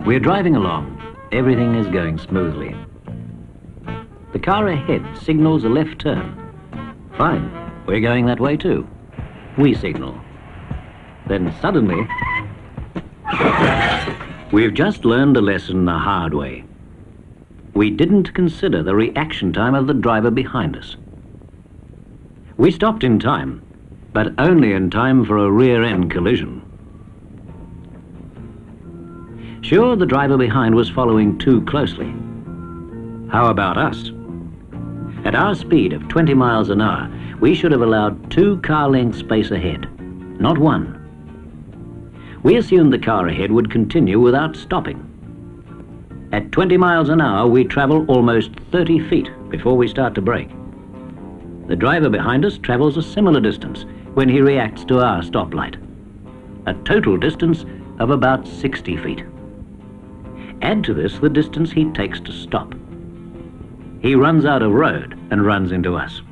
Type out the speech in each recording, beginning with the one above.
We're driving along. Everything is going smoothly. The car ahead signals a left turn. Fine, we're going that way too. We signal. Then suddenly, we've just learned a lesson the hard way. We didn't consider the reaction time of the driver behind us. We stopped in time, but only in time for a rear-end collision. Sure, the driver behind was following too closely. How about us? At our speed of 20 miles an hour, we should have allowed 2 car lengths space ahead, not 1. We assumed the car ahead would continue without stopping. At 20 miles an hour, we travel almost 30 feet before we start to brake. The driver behind us travels a similar distance when he reacts to our stoplight, a total distance of about 60 feet. Add to this the distance he takes to stop. He runs out of road and runs into us.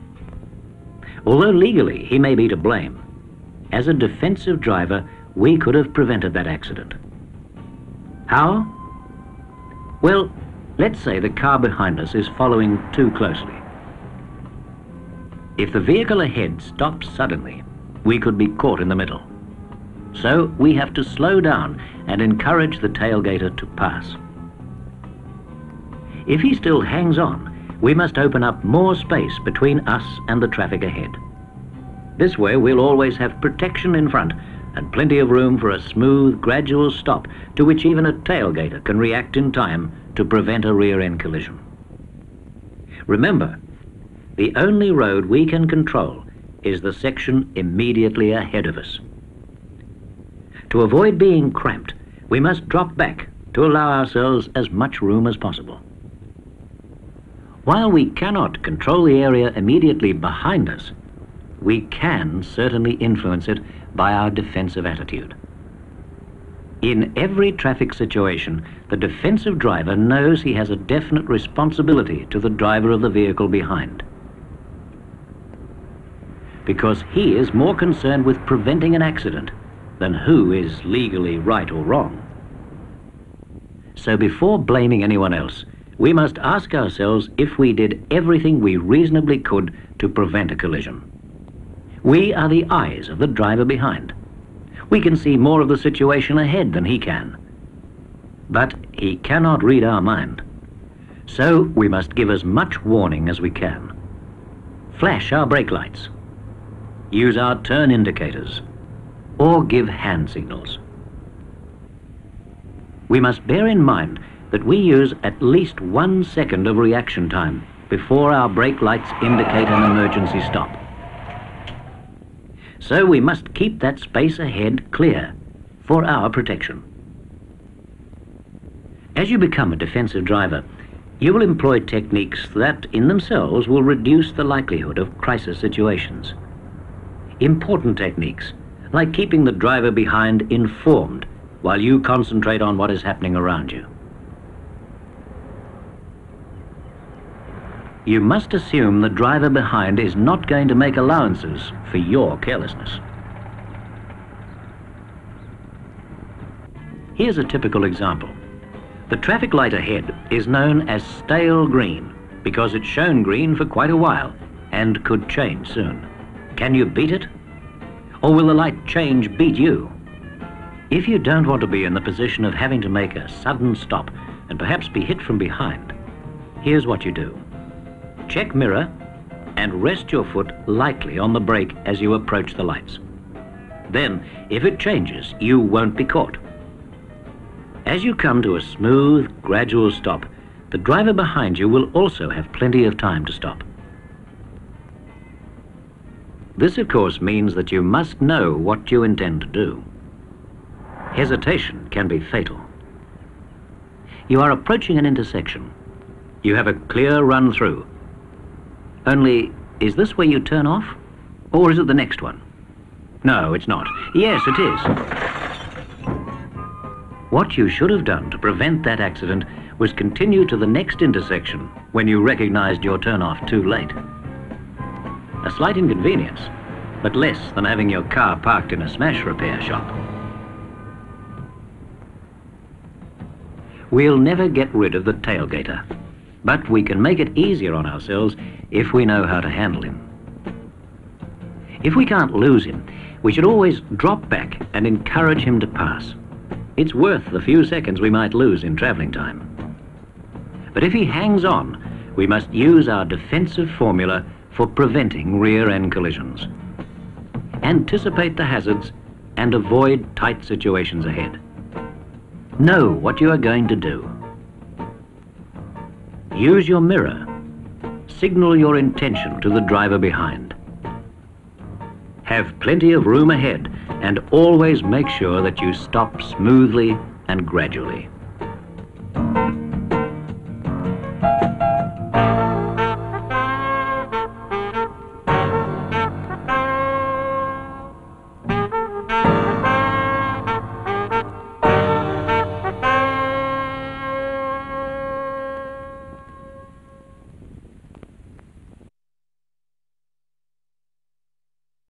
Although legally he may be to blame, as a defensive driver, we could have prevented that accident. How? Well, let's say the car behind us is following too closely. If the vehicle ahead stops suddenly, we could be caught in the middle. So we have to slow down and encourage the tailgater to pass. If he still hangs on, we must open up more space between us and the traffic ahead. This way we'll always have protection in front and plenty of room for a smooth, gradual stop to which even a tailgater can react in time to prevent a rear-end collision. Remember, the only road we can control is the section immediately ahead of us. To avoid being cramped, we must drop back to allow ourselves as much room as possible. While we cannot control the area immediately behind us, we can certainly influence it by our defensive attitude. In every traffic situation, the defensive driver knows he has a definite responsibility to the driver of the vehicle behind, because he is more concerned with preventing an accident than who is legally right or wrong. So before blaming anyone else, we must ask ourselves if we did everything we reasonably could to prevent a collision. We are the eyes of the driver behind. We can see more of the situation ahead than he can. But he cannot read our mind. So we must give as much warning as we can. Flash our brake lights. Use our turn indicators. Or give hand signals. We must bear in mind that we use at least 1 second of reaction time before our brake lights indicate an emergency stop. So we must keep that space ahead clear for our protection. As you become a defensive driver, you will employ techniques that in themselves will reduce the likelihood of crisis situations. Important techniques, like keeping the driver behind informed while you concentrate on what is happening around you. You must assume the driver behind is not going to make allowances for your carelessness. Here's a typical example. The traffic light ahead is known as stale green because it's shown green for quite a while and could change soon. Can you beat it? Or will the light change beat you? If you don't want to be in the position of having to make a sudden stop and perhaps be hit from behind, here's what you do. Check mirror and rest your foot lightly on the brake as you approach the lights. Then, if it changes, you won't be caught. As you come to a smooth, gradual stop, the driver behind you will also have plenty of time to stop. This, of course, means that you must know what you intend to do. Hesitation can be fatal. You are approaching an intersection. You have a clear run-through. Only, is this where you turn off? Or is it the next one? No, it's not. Yes, it is. What you should have done to prevent that accident was continue to the next intersection when you recognized your turn-off too late. A slight inconvenience, but less than having your car parked in a smash repair shop. We'll never get rid of the tailgater, but we can make it easier on ourselves if we know how to handle him. If we can't lose him, we should always drop back and encourage him to pass. It's worth the few seconds we might lose in travelling time. But if he hangs on, we must use our defensive formula for preventing rear-end collisions. Anticipate the hazards and avoid tight situations ahead. Know what you are going to do. Use your mirror. Signal your intention to the driver behind. Have plenty of room ahead and always make sure that you stop smoothly and gradually.